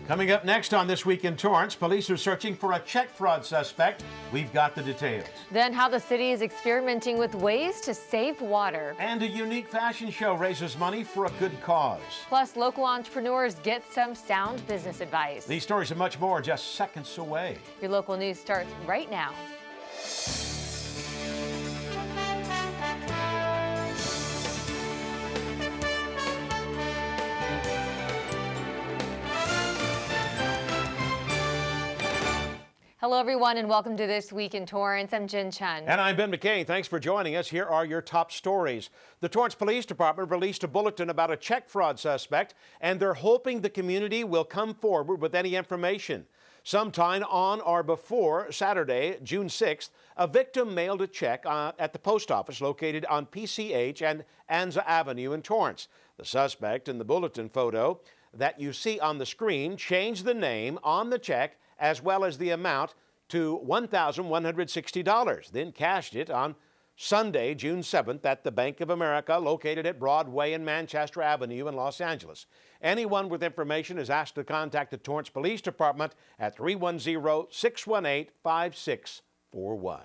Coming up next on This Week in Torrance, police are searching for a check fraud suspect. We've got the details. Then how the city is experimenting with ways to save water. And a unique fashion show raises money for a good cause. Plus, local entrepreneurs get some sound business advice. These stories and much more just seconds away. Your local news starts right now. Hello, everyone, and welcome to This Week in Torrance. I'm Jin Chun. And I'm Ben McCain. Thanks for joining us. Here are your top stories. The Torrance Police Department released a bulletin about a check fraud suspect, and they're hoping the community will come forward with any information. Sometime on or before Saturday, June 6th, a victim mailed a check at the post office located on PCH and Anza Avenue in Torrance. The suspect in the bulletin photo that you see on the screen changed the name on the check as well as the amount to $1,160, then cashed it on Sunday, June 7th at the Bank of America located at Broadway and Manchester Avenue in Los Angeles. Anyone with information is asked to contact the Torrance Police Department at 310-618-5641.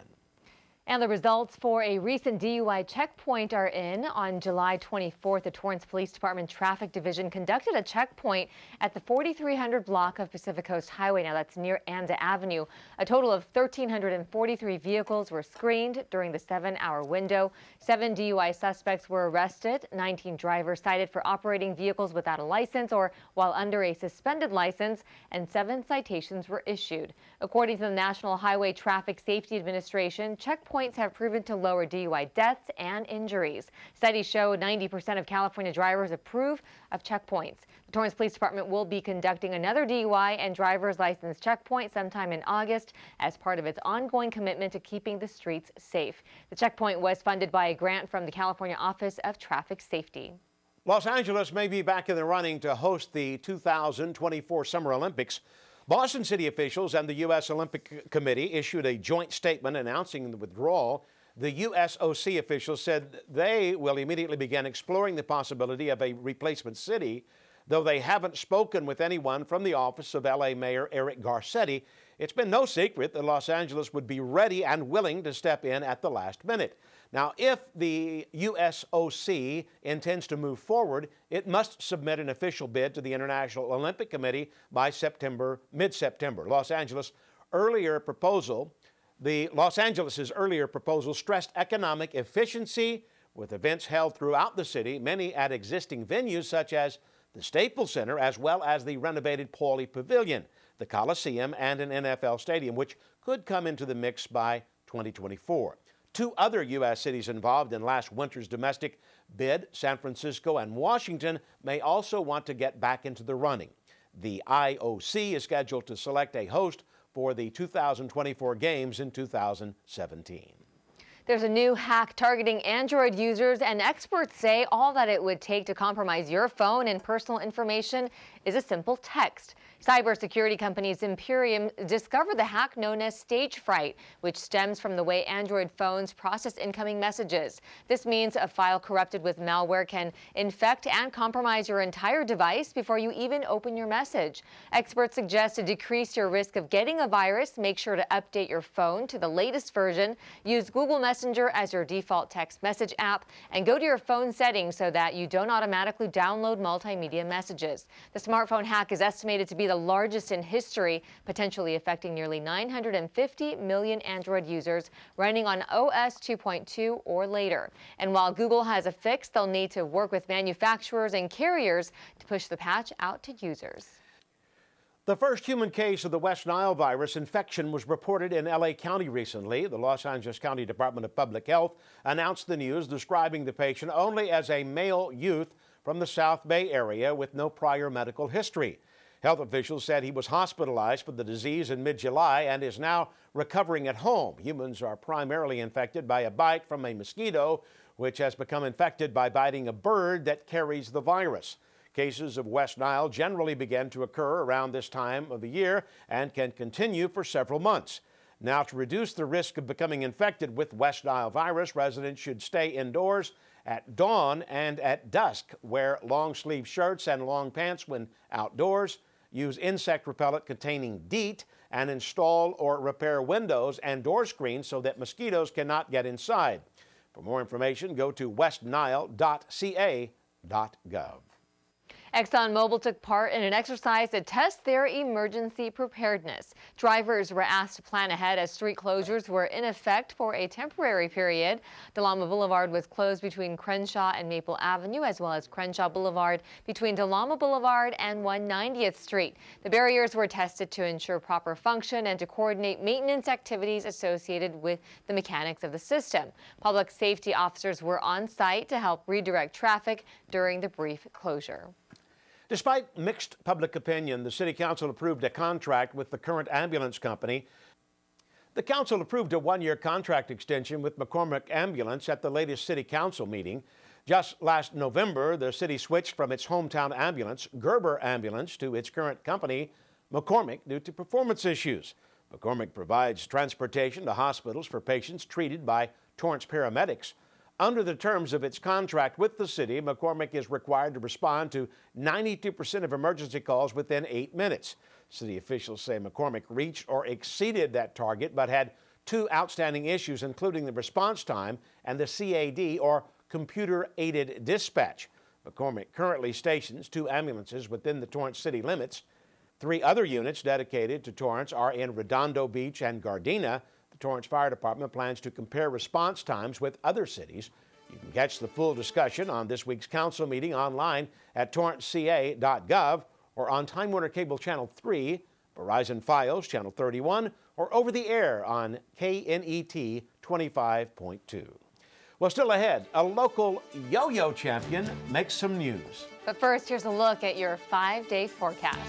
And the results for a recent DUI checkpoint are in. On July 24th, the Torrance Police Department Traffic Division conducted a checkpoint at the 4300 block of Pacific Coast Highway. Now that's near Anza Avenue. A total of 1,343 vehicles were screened during the 7-hour window. 7 DUI suspects were arrested. 19 drivers cited for operating vehicles without a license or while under a suspended license, and 7 citations were issued. According to the National Highway Traffic Safety Administration, checkpoints have proven to lower DUI deaths and injuries. Studies show 90% of California drivers approve of checkpoints. The Torrance Police Department will be conducting another DUI and driver's license checkpoint sometime in August as part of its ongoing commitment to keeping the streets safe. The checkpoint was funded by a grant from the California Office of Traffic Safety. Los Angeles may be back in the running to host the 2024 Summer Olympics. Boston city officials and the U.S. Olympic Committee issued a joint statement announcing the withdrawal. The USOC officials said they will immediately begin exploring the possibility of a replacement city, though they haven't spoken with anyone from the office of L.A. Mayor Eric Garcetti. It's been no secret that Los Angeles would be ready and willing to step in at the last minute. Now, if the USOC intends to move forward, it must submit an official bid to the International Olympic Committee by mid-September. Los Angeles's earlier proposal stressed economic efficiency with events held throughout the city, many at existing venues such as the Staples Center, as well as the renovated Pauley Pavilion, the Coliseum, and an NFL stadium, which could come into the mix by 2024. 2 other U.S. cities involved in last winter's domestic bid, San Francisco and Washington, may also want to get back into the running. The IOC is scheduled to select a host for the 2024 games in 2017. There's a new hack targeting Android users, and experts say all that it would take to compromise your phone and personal information is a simple text. Cybersecurity company Imperium discovered the hack known as stage fright, which stems from the way Android phones process incoming messages. This means a file corrupted with malware can infect and compromise your entire device before you even open your message. Experts suggest to decrease your risk of getting a virus, make sure to update your phone to the latest version, use Google Messenger as your default text message app, and go to your phone settings so that you don't automatically download multimedia messages. The smartphone hack is estimated to be the largest in history, potentially affecting nearly 950 million Android users running on OS 2.2 or later. And while Google has a fix, they'll need to work with manufacturers and carriers to push the patch out to users. The first human case of the West Nile virus infection was reported in L.A. County recently. The Los Angeles County Department of Public Health announced the news, describing the patient only as a male youth from the South Bay area with no prior medical history. Health officials said he was hospitalized for the disease in mid-July and is now recovering at home. Humans are primarily infected by a bite from a mosquito, which has become infected by biting a bird that carries the virus. Cases of West Nile generally begin to occur around this time of the year and can continue for several months. Now, to reduce the risk of becoming infected with West Nile virus, residents should stay indoors at dawn and at dusk. Wear long-sleeve shirts and long pants when outdoors. use insect repellent containing DEET, and install or repair windows and door screens so that mosquitoes cannot get inside. For more information, go to westnile.ca.gov. ExxonMobil took part in an exercise to test their emergency preparedness. Drivers were asked to plan ahead as street closures were in effect for a temporary period. Delama Boulevard was closed between Crenshaw and Maple Avenue, as well as Crenshaw Boulevard between Delama Boulevard and 190th Street. The barriers were tested to ensure proper function and to coordinate maintenance activities associated with the mechanics of the system. Public safety officers were on site to help redirect traffic during the brief closure. Despite mixed public opinion, the City Council approved a contract with the current ambulance company. The Council approved a one-year contract extension with McCormick Ambulance at the latest City Council meeting. Just last November, the city switched from its hometown ambulance, Gerber Ambulance, to its current company, McCormick, due to performance issues. McCormick provides transportation to hospitals for patients treated by Torrance paramedics. Under the terms of its contract with the city, McCormick is required to respond to 92% of emergency calls within 8 minutes. City officials say McCormick reached or exceeded that target, but had two outstanding issues, including the response time and the CAD, or computer-aided dispatch. McCormick currently stations 2 ambulances within the Torrance city limits. 3 other units dedicated to Torrance are in Redondo Beach and Gardena. The Torrance Fire Department plans to compare response times with other cities. You can catch the full discussion on this week's council meeting online at torranceca.gov or on Time Warner Cable Channel 3, Verizon Fios Channel 31, or over the air on KNET 25.2. Well, still ahead, a local yo-yo champion makes some news. But first, here's a look at your 5-day forecast.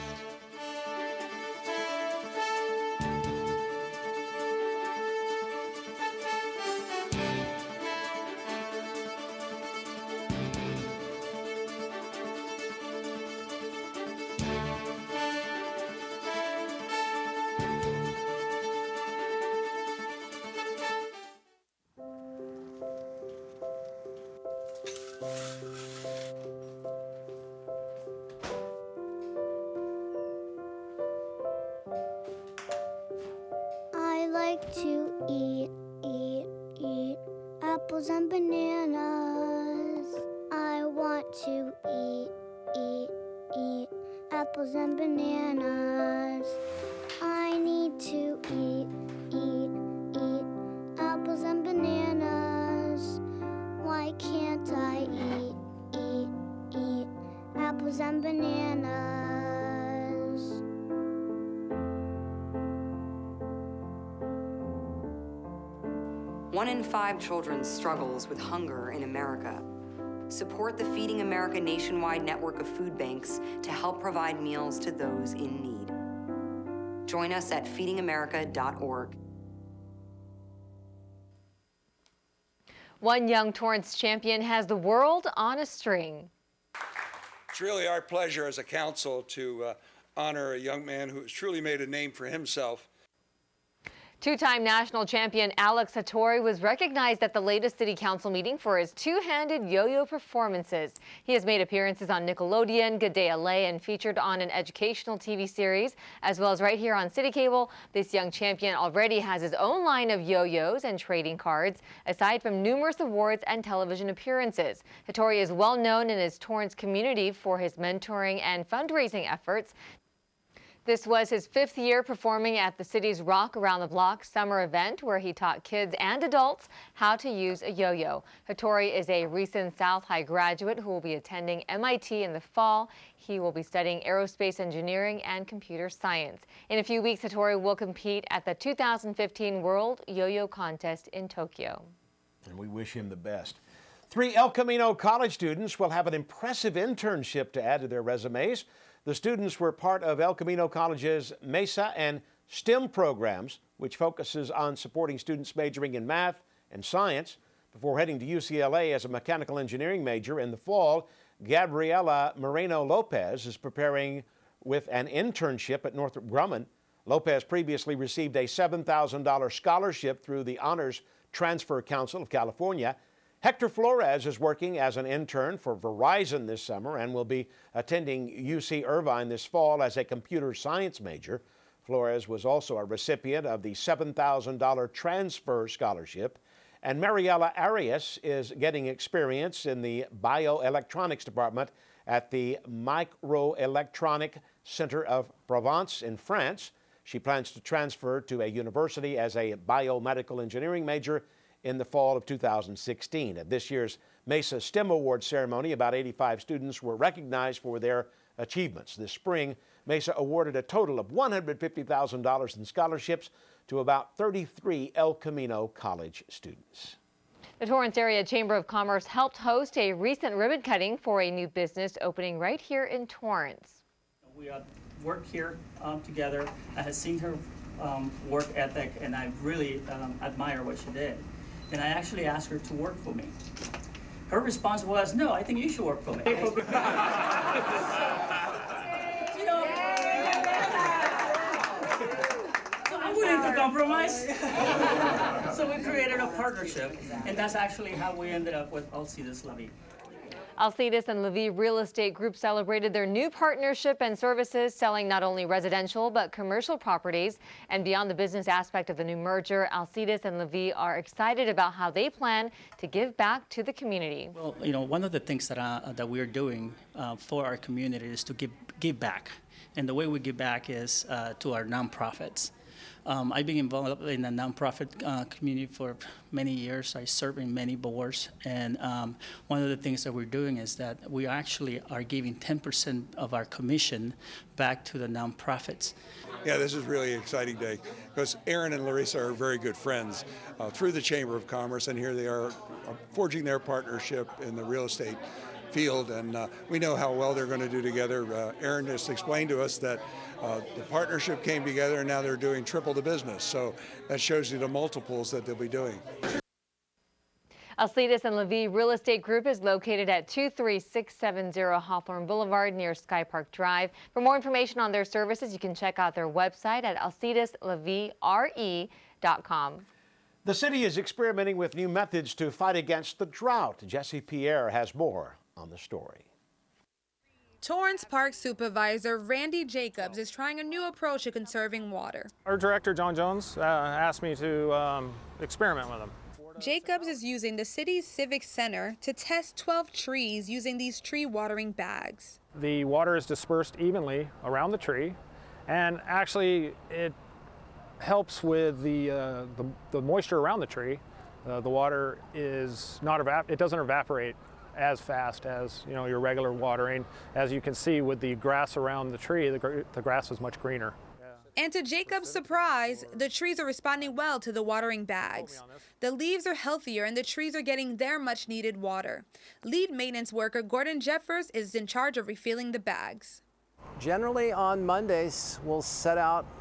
I like to eat apples and bananas. I want to eat apples and bananas. I need to eat apples and bananas. Why can't I eat apples and bananas? 1 in 5 children struggles with hunger in America. Support the Feeding America nationwide network of food banks to help provide meals to those in need. Join us at feedingamerica.org. One young Torrance champion has the world on a string. It's really our pleasure as a council to honor a young man who has truly made a name for himself. Two-time national champion Alex Hattori was recognized at the latest City Council meeting for his two-handed yo-yo performances. He has made appearances on Nickelodeon, Good Day LA, and featured on an educational TV series, as well as right here on CitiCABLE. This young champion already has his own line of yo-yos and trading cards, aside from numerous awards and television appearances. Hattori is well known in his Torrance community for his mentoring and fundraising efforts. This was his 5th year performing at the city's Rock Around the Block summer event, where he taught kids and adults how to use a yo-yo. Hattori is a recent South High graduate who will be attending MIT in the fall. He will be studying aerospace engineering and computer science. In a few weeks, Hattori will compete at the 2015 World Yo-Yo Contest in Tokyo. And we wish him the best. 3 El Camino college students will have an impressive internship to add to their resumes. The students were part of El Camino College's MESA and STEM programs, which focuses on supporting students majoring in math and science. Before heading to UCLA as a mechanical engineering major in the fall, Gabriela Moreno-Lopez is preparing with an internship at Northrop Grumman. Lopez previously received a $7,000 scholarship through the Honors Transfer Council of California. Hector Flores is working as an intern for Verizon this summer and will be attending UC Irvine this fall as a computer science major. Flores was also a recipient of the $7,000 transfer scholarship. And Mariela Arias is getting experience in the bioelectronics department at the Microelectronic Center of Provence in France. She plans to transfer to a university as a biomedical engineering major in the fall of 2016. At this year's Mesa STEM Award ceremony, about 85 students were recognized for their achievements. This spring, Mesa awarded a total of $150,000 in scholarships to about 33 El Camino college students. The Torrance Area Chamber of Commerce helped host a recent ribbon cutting for a new business opening right here in Torrance. We worked here together. I had seen her work ethic, and I really admire what she did. And I actually asked her to work for me. Her response was, "No, I think you should work for me." I'm willing to compromise. So we created a partnership, and that's actually how we ended up with Alcides Levy. Alcides and Levy Real Estate Group celebrated their new partnership and services, selling not only residential but commercial properties. And beyond the business aspect of the new merger, Alcides and Levy are excited about how they plan to give back to the community. Well, you know, one of the things that we're doing for our community is to give back. And the way we give back is to our nonprofits. I've been involved in the nonprofit community for many years. I serve in many boards, and one of the things that we're doing is that we actually are giving 10% of our commission back to the nonprofits. Yeah, this is really an exciting day because Aaron and Larissa are very good friends through the Chamber of Commerce, and here they are forging their partnership in the real estate field, and we know how well they're going to do together. Aaron just explained to us that the partnership came together and now they're doing triple the business. So that shows you the multiples that they'll be doing. Alcides and Levy Real Estate Group is located at 23670 Hawthorne Boulevard near Sky Park Drive. For more information on their services, you can check out their website at alcideslevy.com. The city is experimenting with new methods to fight against the drought. Jesse Pierre has more on the story. Torrance Park Supervisor Randy Jacobs is trying a new approach to conserving water. Our director, John Jones, asked me to experiment with them. Jacobs is using the city's Civic Center to test 12 trees using these tree watering bags. The water is dispersed evenly around the tree, and actually it helps with the moisture around the tree. The water is not it doesn't evaporate as fast as your regular watering. As you can see with the grass around the tree, the grass is much greener. And to Jacob's surprise, the trees are responding well to the watering bags. The leaves are healthier and the trees are getting their much needed water. Lead maintenance worker Gordon Jeffers is in charge of refilling the bags. Generally on Mondays, we'll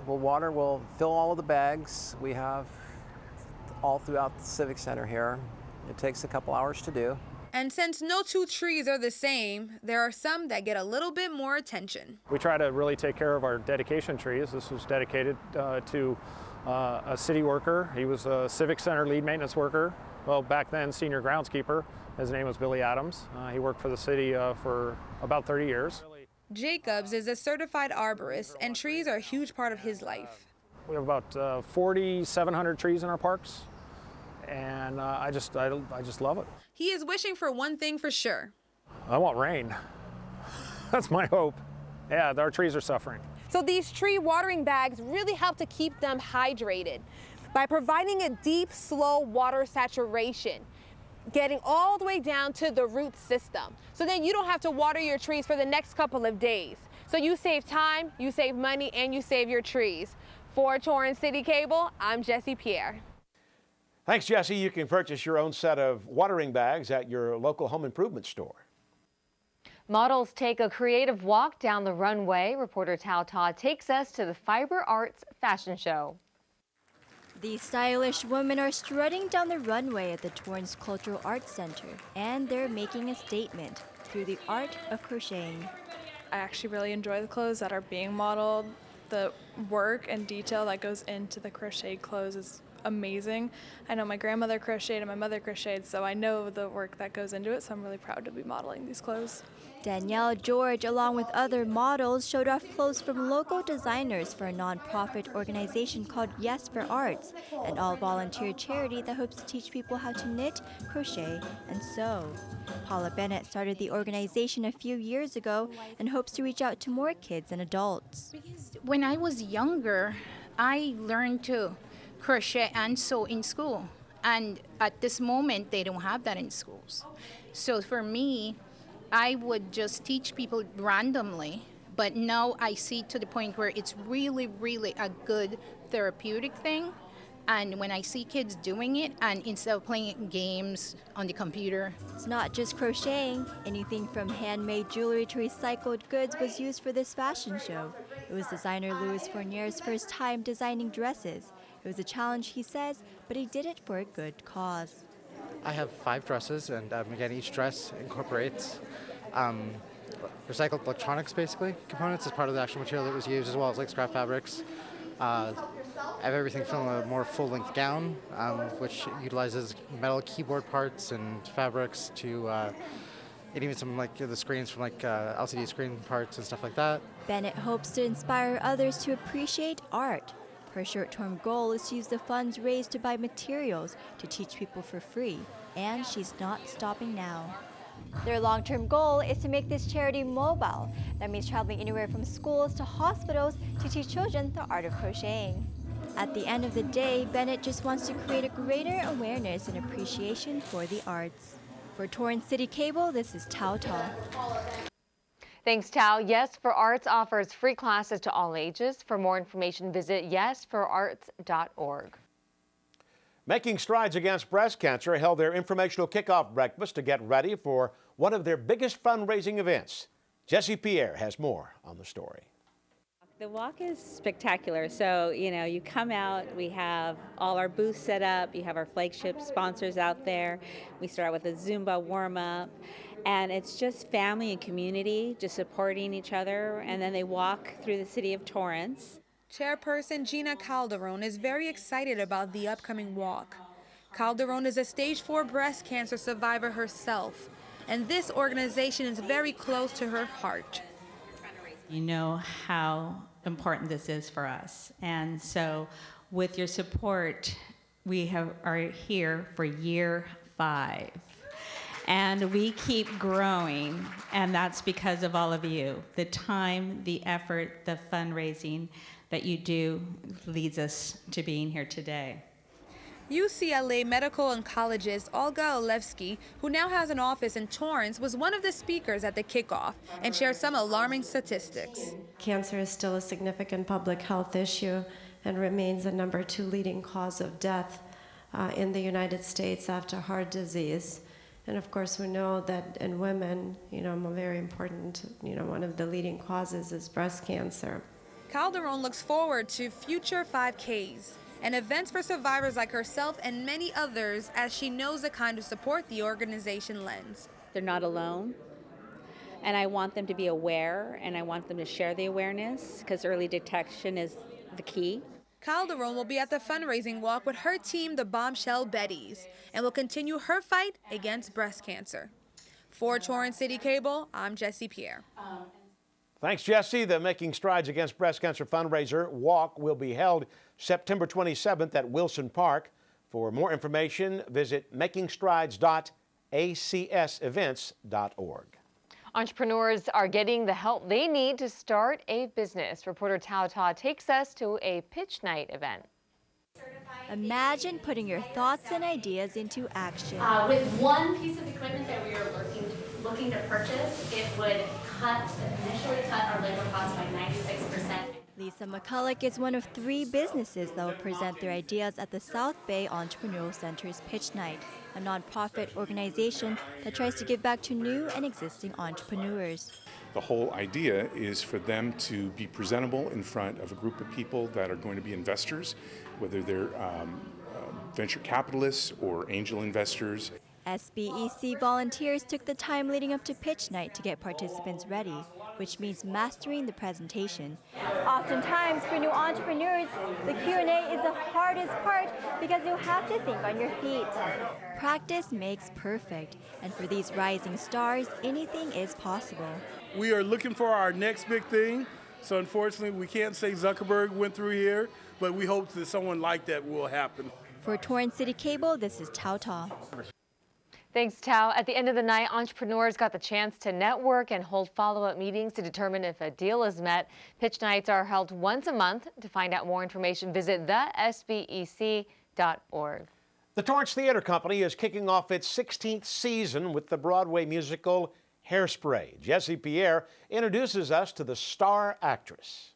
we'll fill all of the bags. We have all throughout the Civic Center here. It takes a couple hours to do. And since no two trees are the same, there are some that get a little bit more attention. We try to really take care of our dedication trees. This was dedicated to a city worker. He was a Civic Center lead maintenance worker. Well, back then, senior groundskeeper. His name was Billy Adams. He worked for the city for about 30 years. Jacobs is a certified arborist, and trees are a huge part of his life. We have about 4,700 trees in our parks, and I just love it. He is wishing for one thing for sure. I want rain. That's my hope. Yeah, our trees are suffering. So these tree watering bags really help to keep them hydrated by providing a deep, slow water saturation, getting all the way down to the root system. So then you don't have to water your trees for the next couple of days. So you save time, you save money, and you save your trees. For Torrance CitiCABLE, I'm Jesse Pierre. Thanks, Jesse. You can purchase your own set of watering bags at your local home improvement store. Models take a creative walk down the runway. Reporter Tao Ta takes us to the Fiber Arts Fashion Show. These stylish women are strutting down the runway at the Torrance Cultural Arts Center, and they're making a statement through the art of crocheting. I actually really enjoy the clothes that are being modeled. The work and detail that goes into the crocheted clothes is amazing. I know my grandmother crocheted and my mother crocheted, so I know the work that goes into it, so I'm really proud to be modeling these clothes. Danielle George, along with other models, showed off clothes from local designers for a nonprofit organization called Yes for Arts, an all-volunteer charity that hopes to teach people how to knit, crochet, and sew. Paula Bennett started the organization a few years ago and hopes to reach out to more kids and adults. When I was younger, I learned to crochet and sew in school. And at this moment, they don't have that in schools. So for me, I would just teach people randomly, but now I see to the point where it's really, really a good therapeutic thing. And when I see kids doing it, and instead of playing games on the computer. It's not just crocheting. Anything from handmade jewelry to recycled goods was used for this fashion show. It was designer Louis Fournier's first time designing dresses. It was a challenge, he says, but he did it for a good cause. I have 5 dresses, and again, each dress incorporates recycled electronics, basically, components as part of the actual material that was used, as well as like scrap fabrics. I have everything from a more full-length gown, which utilizes metal keyboard parts and fabrics, to and even some like the screens from like LCD screen parts and stuff like that. Bennett hopes to inspire others to appreciate art. Her short-term goal is to use the funds raised to buy materials to teach people for free, and she's not stopping now. Their long-term goal is to make this charity mobile. That means traveling anywhere from schools to hospitals to teach children the art of crocheting. At the end of the day, Bennett just wants to create a greater awareness and appreciation for the arts. For Torrance CitiCABLE, this is Tao Tao. Thanks, Tao. Yes for Arts offers free classes to all ages. For more information, visit yesforarts.org. Making Strides Against Breast Cancer held their informational kickoff breakfast to get ready for one of their biggest fundraising events. Jessie Pierre has more on the story. The walk is spectacular. So, you come out, we have all our booths set up, you have our flagship sponsors out there. We start out with a Zumba warm-up, and it's just family and community just supporting each other, and then they walk through the city of Torrance. Chairperson Gina Calderon is very excited about the upcoming walk. Calderon is a stage 4 breast cancer survivor herself, and this organization is very close to her heart. You know how important this is for us, and so with your support, we are here for year 5. And we keep growing, and that's because of all of you. The time, the effort, the fundraising that you do leads us to being here today. UCLA medical oncologist Olga Olevsky, who now has an office in Torrance, was one of the speakers at the kickoff and shared some alarming statistics. Cancer is still a significant public health issue and remains the number 2 leading cause of death in the United States after heart disease. And of course, we know that in women, very important, one of the leading causes is breast cancer. Calderon looks forward to future 5Ks and events for survivors like herself and many others, as she knows the kind of support the organization lends. They're not alone, and I want them to be aware, and I want them to share the awareness, because early detection is the key. Calderon will be at the fundraising walk with her team, the Bombshell Betties, and will continue her fight against breast cancer. For Torrance CitiCABLE, I'm Jessie Pierre. Thanks, Jessie. The Making Strides Against Breast Cancer fundraiser walk will be held September 27th at Wilson Park. For more information, visit makingstrides.acsevents.org. Entrepreneurs are getting the help they need to start a business. Reporter Tao Tao takes us to a pitch night event. Imagine putting your thoughts and ideas into action. With one piece of equipment that we are looking to purchase, it would initially cut our labor costs by 96%. Lisa McCulloch is one of 3 businesses that will present their ideas at the South Bay Entrepreneurial Center's Pitch Night, a nonprofit organization that tries to give back to new and existing entrepreneurs. The whole idea is for them to be presentable in front of a group of people that are going to be investors, whether they're venture capitalists or angel investors. SBEC volunteers took the time leading up to Pitch Night to get participants ready. which means mastering the presentation. Oftentimes, for new entrepreneurs, the Q&A is the hardest part because you have to think on your feet. Practice makes perfect, and for these rising stars, anything is possible. We are looking for our next big thing, so unfortunately we can't say Zuckerberg went through here, but we hope that someone like that will happen. For Torrance CitiCABLE, this is Tao Tao. Thanks, Tao. At the end of the night, entrepreneurs got the chance to network and hold follow-up meetings to determine if a deal is met. Pitch nights are held once a month. To find out more information, visit thesbec.org. The Torrance Theater Company is kicking off its 16th season with the Broadway musical Hairspray. Jessie Pierre introduces us to the star actress.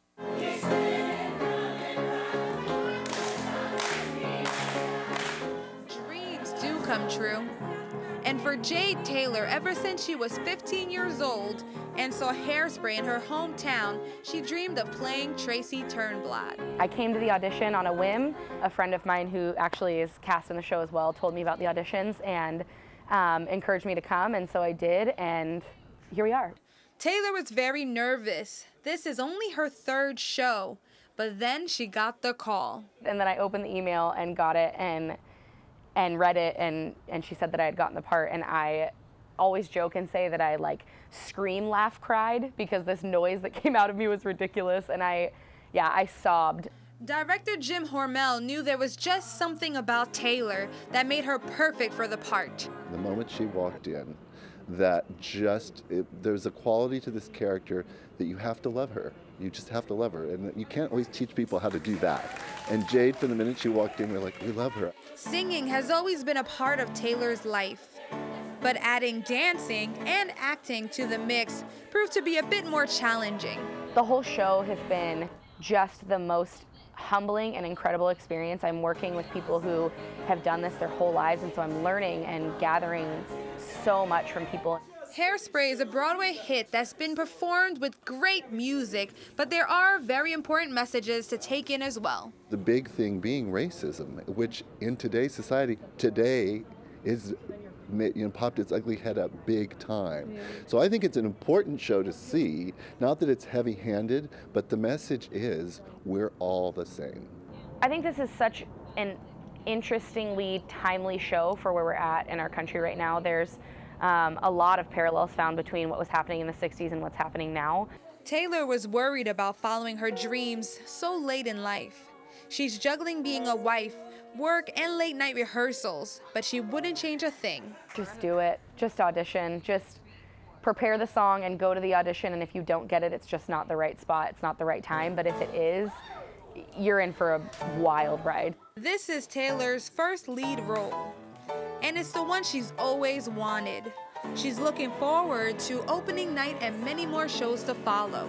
Dreams do come true. And for Jade Taylor, ever since she was 15 years old and saw Hairspray in her hometown, she dreamed of playing Tracy Turnblad. I came to the audition on a whim. A friend of mine who actually is cast in the show as well told me about the auditions and encouraged me to come, and so I did, and here we are. Taylor was very nervous. This is only her third show, but then she got the call. And then I opened the email and got it and read it, and she said that I had gotten the part, and I always joke and say that I scream, laugh, cried because this noise that came out of me was ridiculous, and I sobbed. Director Jim Hormel knew there was just something about Taylor that made her perfect for the part. The moment she walked in, there's a quality to this character that you have to love her. You just have to love her, and you can't always teach people how to do that. And Jade, from the minute she walked in, we're like, we love her. Singing has always been a part of Taylor's life, but adding dancing and acting to the mix proved to be a bit more challenging. The whole show has been just the most humbling and incredible experience. I'm working with people who have done this their whole lives, and so I'm learning and gathering so much from people. Hairspray is a Broadway hit that's been performed with great music, but there are very important messages to take in as well. The big thing being racism, which in today's society, today is popped its ugly head up big time. Yeah. So I think it's an important show to see, not that it's heavy-handed, but the message is we're all the same. I think this is such an interestingly timely show for where we're at in our country right now. There's a lot of parallels found between what was happening in the 60s and what's happening now. Taylor was worried about following her dreams so late in life. She's juggling being a wife, work, and late night rehearsals, but she wouldn't change a thing. Just do it. Just audition. Just prepare the song and go to the audition, and if you don't get it, it's just not the right spot. It's not the right time, but if it is, you're in for a wild ride. This is Taylor's first lead role, and it's the one she's always wanted. She's looking forward to opening night and many more shows to follow.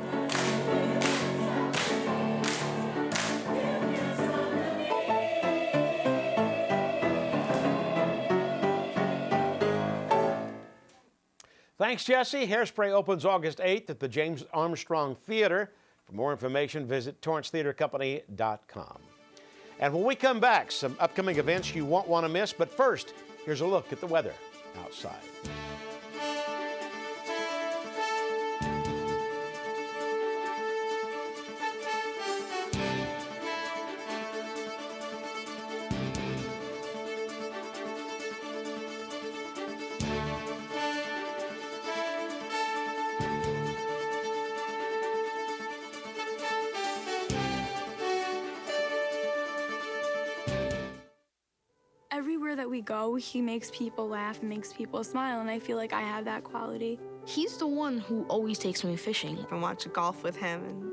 Thanks, Jesse. Hairspray opens August 8th at the James Armstrong Theater. For more information, visit torrancetheatercompany.com. And when we come back, some upcoming events you won't want to miss. But first, here's a look at the weather outside. Everywhere that we go, he makes people laugh and makes people smile, and I feel like I have that quality. He's the one who always takes me fishing. I watch golf with him.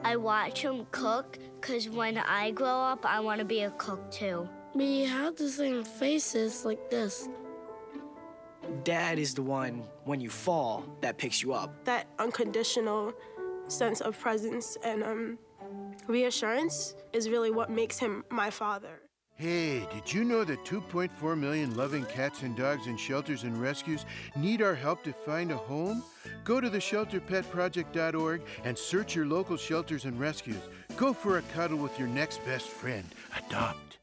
I watch him cook, because when I grow up, I want to be a cook too. We have the same faces like this. Dad is the one, when you fall, that picks you up. That unconditional sense of presence and reassurance is really what makes him my father. Hey, did you know that 2.4 million loving cats and dogs in shelters and rescues need our help to find a home? Go to theshelterpetproject.org and search your local shelters and rescues. Go for a cuddle with your next best friend. Adopt.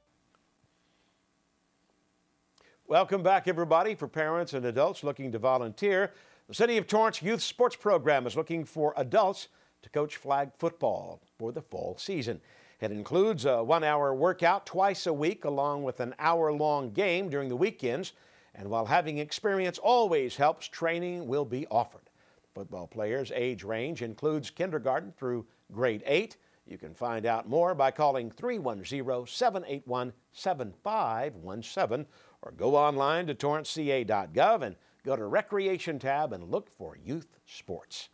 Welcome back, everybody. For parents and adults looking to volunteer, The City of Torrance Youth Sports Program is looking for adults to coach flag football for the fall season. It includes a 1-hour workout twice a week along with an hour-long game during the weekends. And while having experience always helps, training will be offered. Football players' age range includes kindergarten through grade 8. You can find out more by calling 310-781-7517 or go online to torranceca.gov and go to Recreation tab and look for youth sports.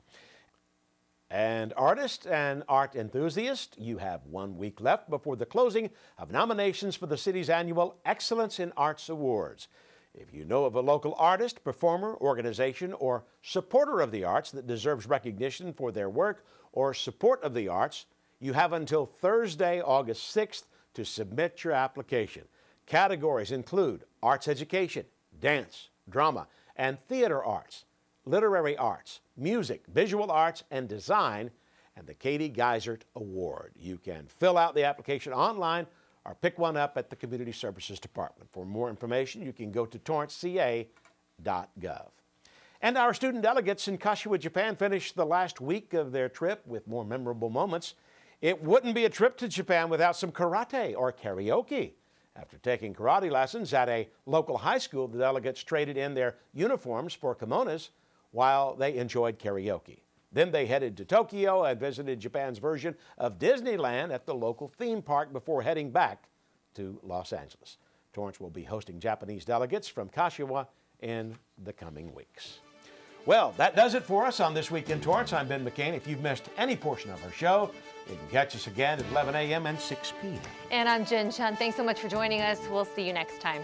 And artists and art enthusiasts, you have 1 week left before the closing of nominations for the city's annual Excellence in Arts Awards. If you know of a local artist, performer, organization, or supporter of the arts that deserves recognition for their work or support of the arts, you have until Thursday, August 6th to submit your application. Categories include arts education, dance, drama, and theater arts, literary arts, music, visual arts, and design, and the Katie Geisert Award. You can fill out the application online or pick one up at the Community Services Department. For more information, you can go to torranceca.gov. And our student delegates in Kashiwa, Japan finished the last week of their trip with more memorable moments. It wouldn't be a trip to Japan without some karate or karaoke. After taking karate lessons at a local high school, the delegates traded in their uniforms for kimonos while they enjoyed karaoke. Then they headed to Tokyo and visited Japan's version of Disneyland at the local theme park before heading back to Los Angeles. Torrance will be hosting Japanese delegates from Kashiwa in the coming weeks. Well, that does it for us on This Week in Torrance. I'm Ben McCain. If you've missed any portion of our show, you can catch us again at 11 a.m. and 6 p.m. And I'm Jin Chun. Thanks so much for joining us. We'll see you next time.